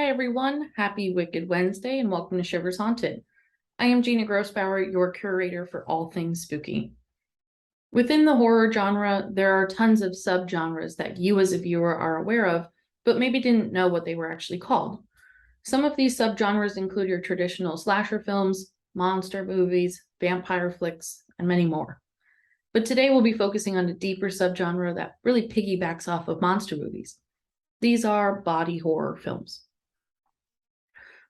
Hi everyone, happy Wicked Wednesday and welcome to Shivers Haunted. I am Gina Grossbauer, your curator for all things spooky. Within the horror genre, there are tons of subgenres that you as a viewer are aware of, but maybe didn't know what they were actually called. Some of these subgenres include your traditional slasher films, monster movies, vampire flicks, and many more. But today we'll be focusing on a deeper subgenre that really piggybacks off of monster movies. These are body horror films.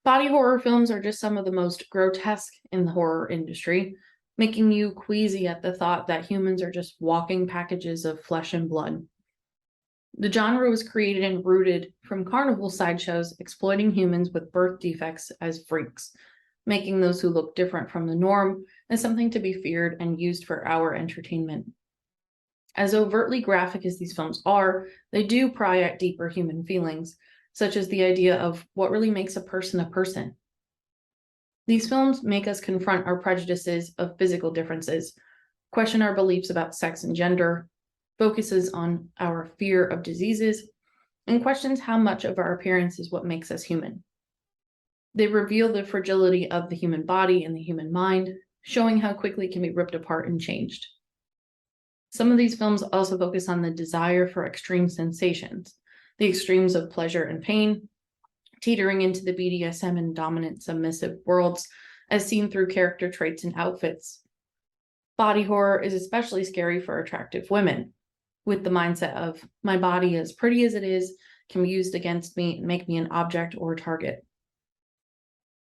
Body horror films are just some of the most grotesque in the horror industry, making you queasy at the thought that humans are just walking packages of flesh and blood. The genre was created and rooted from carnival sideshows exploiting humans with birth defects as freaks, making those who look different from the norm as something to be feared and used for our entertainment. As overtly graphic as these films are, they do pry at deeper human feelings, such as the idea of what really makes a person a person. These films make us confront our prejudices of physical differences, question our beliefs about sex and gender, focuses on our fear of diseases, and questions how much of our appearance is what makes us human. They reveal the fragility of the human body and the human mind, showing how quickly it can be ripped apart and changed. Some of these films also focus on the desire for extreme sensations, the extremes of pleasure and pain, teetering into the BDSM and dominant submissive worlds as seen through character traits and outfits. Body horror is especially scary for attractive women, with the mindset of, my body, as pretty as it is, can be used against me and make me an object or a target.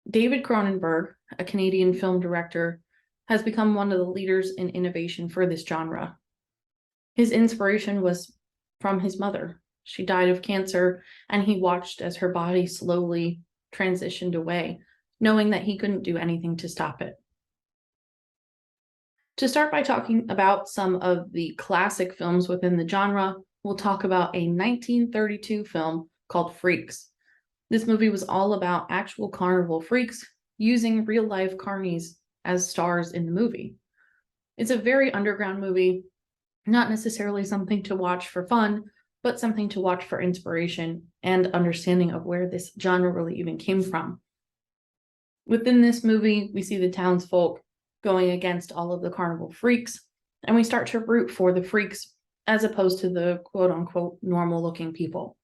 David Cronenberg, a Canadian film director, has become one of the leaders in innovation for this genre. His inspiration was from his mother. She died of cancer, and he watched as her body slowly transitioned away, knowing that he couldn't do anything to stop it. To start by talking about some of the classic films within the genre, we'll talk about a 1932 film called Freaks. This movie was all about actual carnival freaks using real-life carnies as stars in the movie. It's a very underground movie, not necessarily something to watch for fun, but something to watch for inspiration and understanding of where this genre really even came from. Within this movie, we see the townsfolk going against all of the carnival freaks, and we start to root for the freaks as opposed to the quote-unquote normal-looking people.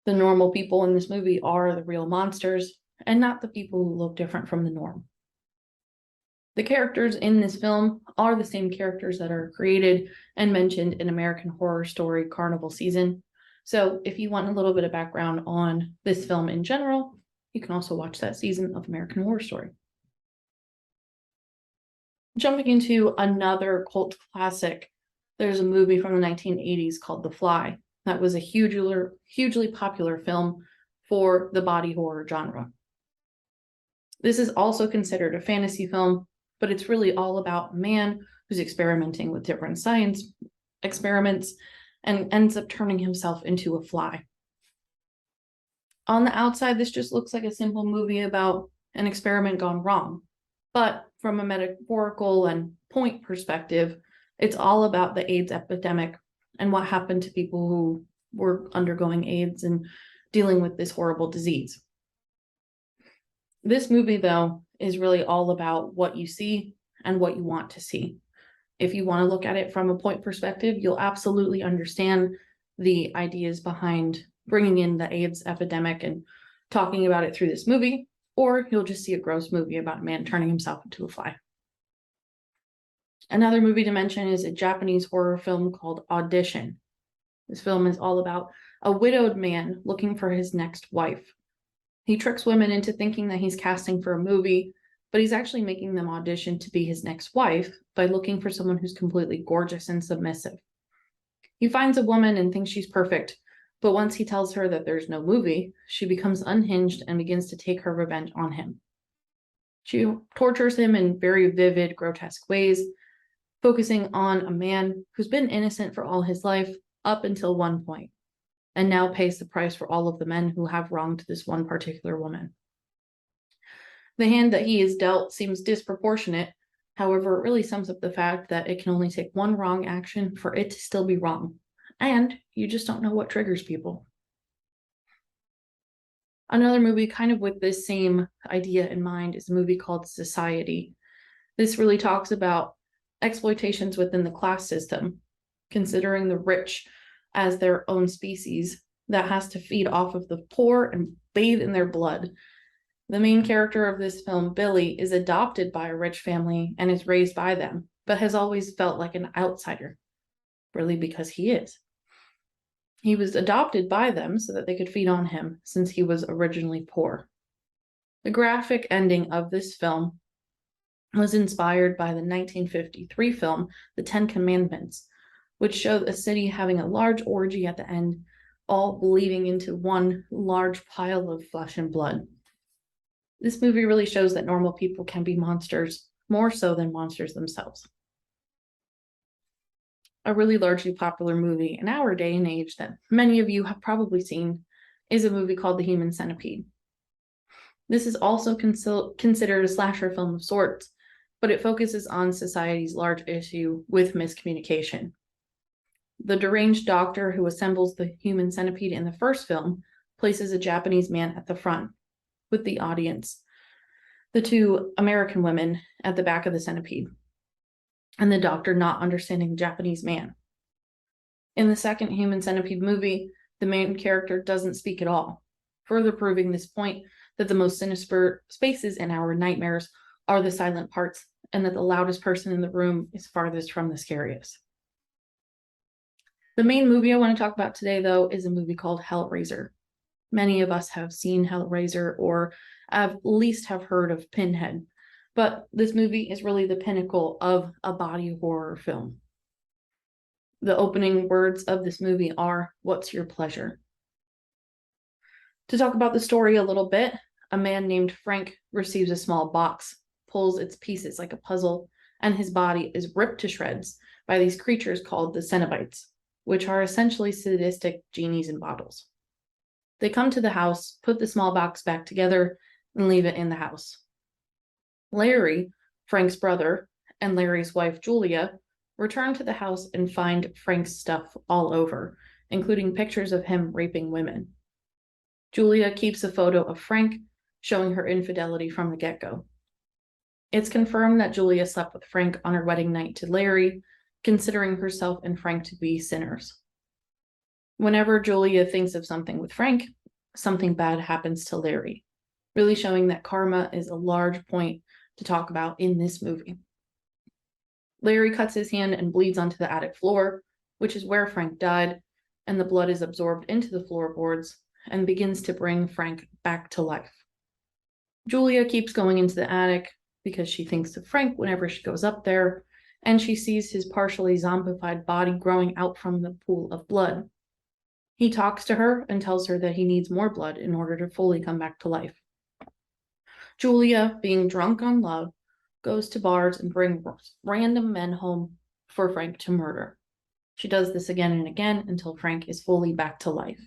The normal people in this movie are the real monsters, and not the people who look different from the norm. The characters in this film are the same characters that are created and mentioned in American Horror Story Carnival Season. So if you want a little bit of background on this film in general, you can also watch that season of American Horror Story. Jumping into another cult classic, there's a movie from the 1980s called The Fly. That was a hugely popular film for the body horror genre. This is also considered a fantasy film, but it's really all about a man who's experimenting with different science experiments and ends up turning himself into a fly. On the outside, this just looks like a simple movie about an experiment gone wrong. But from a metaphorical and point perspective, it's all about the AIDS epidemic and what happened to people who were undergoing AIDS and dealing with this horrible disease. This movie, though, is really all about what you see and what you want to see. If you want to look at it from a point perspective, you'll absolutely understand the ideas behind bringing in the AIDS epidemic and talking about it through this movie, or you'll just see a gross movie about a man turning himself into a fly. Another movie to mention is a Japanese horror film called Audition. This film is all about a widowed man looking for his next wife. He tricks women into thinking that he's casting for a movie, but he's actually making them audition to be his next wife by looking for someone who's completely gorgeous and submissive. He finds a woman and thinks she's perfect, but once he tells her that there's no movie, she becomes unhinged and begins to take her revenge on him. She tortures him in very vivid, grotesque ways, focusing on a man who's been innocent for all his life up until one point, and now pays the price for all of the men who have wronged this one particular woman. The hand that he is dealt seems disproportionate. However, it really sums up the fact that it can only take one wrong action for it to still be wrong. And you just don't know what triggers people. Another movie kind of with this same idea in mind is a movie called Society. This really talks about exploitations within the class system, considering the rich as their own species that has to feed off of the poor and bathe in their blood. The main character of this film, Billy, is adopted by a rich family and is raised by them, but has always felt like an outsider, really because he is. He was adopted by them so that they could feed on him since he was originally poor. The graphic ending of this film was inspired by the 1953 film, The Ten Commandments, which showed a city having a large orgy at the end, all bleeding into one large pile of flesh and blood. This movie really shows that normal people can be monsters, more so than monsters themselves. A really largely popular movie in our day and age that many of you have probably seen is a movie called The Human Centipede. This is also considered a slasher film of sorts, but it focuses on society's large issue with miscommunication. The deranged doctor who assembles the human centipede in the first film places a Japanese man at the front with the audience, the two American women at the back of the centipede, and the doctor not understanding the Japanese man. In the second Human Centipede movie, the main character doesn't speak at all, further proving this point that the most sinister spaces in our nightmares are the silent parts, and that the loudest person in the room is farthest from the scariest. The main movie I want to talk about today, though, is a movie called Hellraiser. Many of us have seen Hellraiser or at least have heard of Pinhead, but this movie is really the pinnacle of a body horror film. The opening words of this movie are, "What's your pleasure?" To talk about the story a little bit, a man named Frank receives a small box, pulls its pieces like a puzzle, and his body is ripped to shreds by these creatures called the Cenobites, which are essentially sadistic genies in bottles. They come to the house, put the small box back together, and leave it in the house. Larry, Frank's brother, and Larry's wife, Julia, return to the house and find Frank's stuff all over, including pictures of him raping women. Julia keeps a photo of Frank, showing her infidelity from the get-go. It's confirmed that Julia slept with Frank on her wedding night to Larry, considering herself and Frank to be sinners. Whenever Julia thinks of something with Frank, something bad happens to Larry, really showing that karma is a large point to talk about in this movie. Larry cuts his hand and bleeds onto the attic floor, which is where Frank died, and the blood is absorbed into the floorboards and begins to bring Frank back to life. Julia keeps going into the attic because she thinks of Frank whenever she goes up there, and she sees his partially zombified body growing out from the pool of blood. He talks to her and tells her that he needs more blood in order to fully come back to life. Julia, being drunk on love, goes to bars and brings random men home for Frank to murder. She does this again and again until Frank is fully back to life.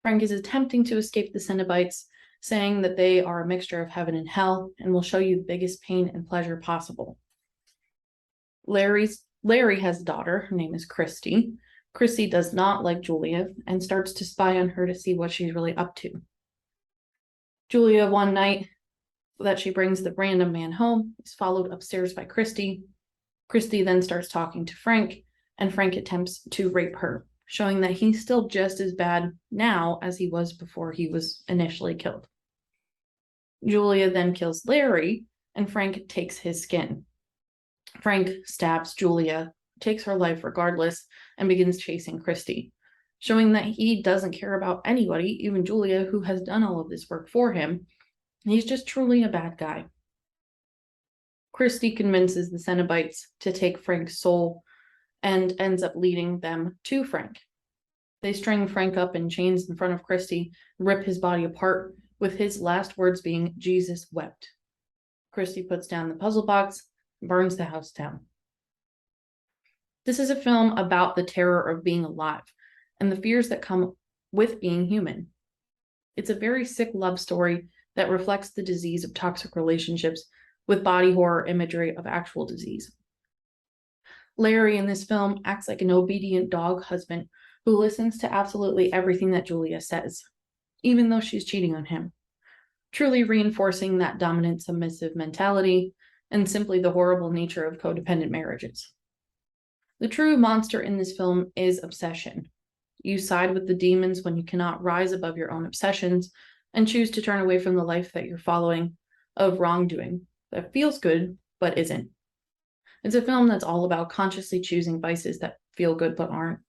Frank is attempting to escape the Cenobites, saying that they are a mixture of heaven and hell and will show you the biggest pain and pleasure possible. Larry has a daughter. Her name is Christy. Christy does not like Julia and starts to spy on her to see what she's really up to. Julia, one night that she brings the random man home, is followed upstairs by Christy. Christy then starts talking to Frank, and Frank attempts to rape her, showing that he's still just as bad now as he was before he was initially killed. Julia then kills Larry, and Frank takes his skin. Frank stabs Julia, takes her life regardless, and begins chasing Christy, showing that he doesn't care about anybody, even Julia, who has done all of this work for him. He's just truly a bad guy. Christy convinces the Cenobites to take Frank's soul and ends up leading them to Frank. They string Frank up in chains in front of Christy, rip his body apart, with his last words being, "Jesus wept." Christy puts down the puzzle box and burns the house down. This is a film about the terror of being alive and the fears that come with being human. It's a very sick love story that reflects the disease of toxic relationships with body horror imagery of actual disease. Larry in this film acts like an obedient dog husband who listens to absolutely everything that Julia says. even though she's cheating on him, truly reinforcing that dominant submissive mentality and simply the horrible nature of codependent marriages. The true monster in this film is obsession. You side with the demons when you cannot rise above your own obsessions and choose to turn away from the life that you're following of wrongdoing that feels good but isn't. It's a film that's all about consciously choosing vices that feel good but aren't.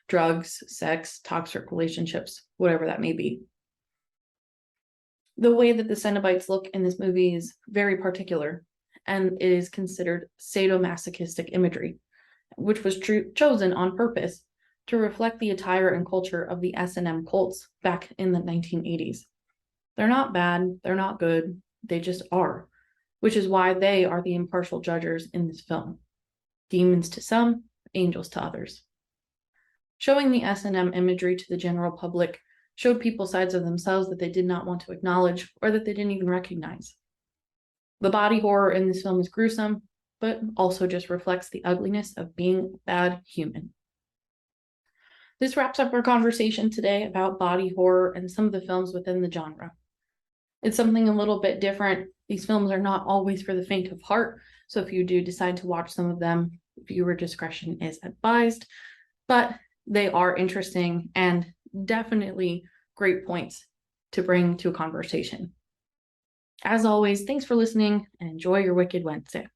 Drugs, sex, toxic relationships, whatever that may be. The way that the Cenobites look in this movie is very particular, and it is considered sadomasochistic imagery, which was chosen on purpose to reflect the attire and culture of the S&M cults back in the 1980s. They're not bad, they're not good, they just are, which is why they are the impartial judges in this film. Demons to some, angels to others. Showing the S&M imagery to the general public showed people sides of themselves that they did not want to acknowledge or that they didn't even recognize. The body horror in this film is gruesome, but also just reflects the ugliness of being a bad human. This wraps up our conversation today about body horror and some of the films within the genre. It's something a little bit different. These films are not always for the faint of heart, so if you do decide to watch some of them, viewer discretion is advised, but they are interesting and definitely great points to bring to a conversation. As always, thanks for listening and enjoy your Wicked Wednesday.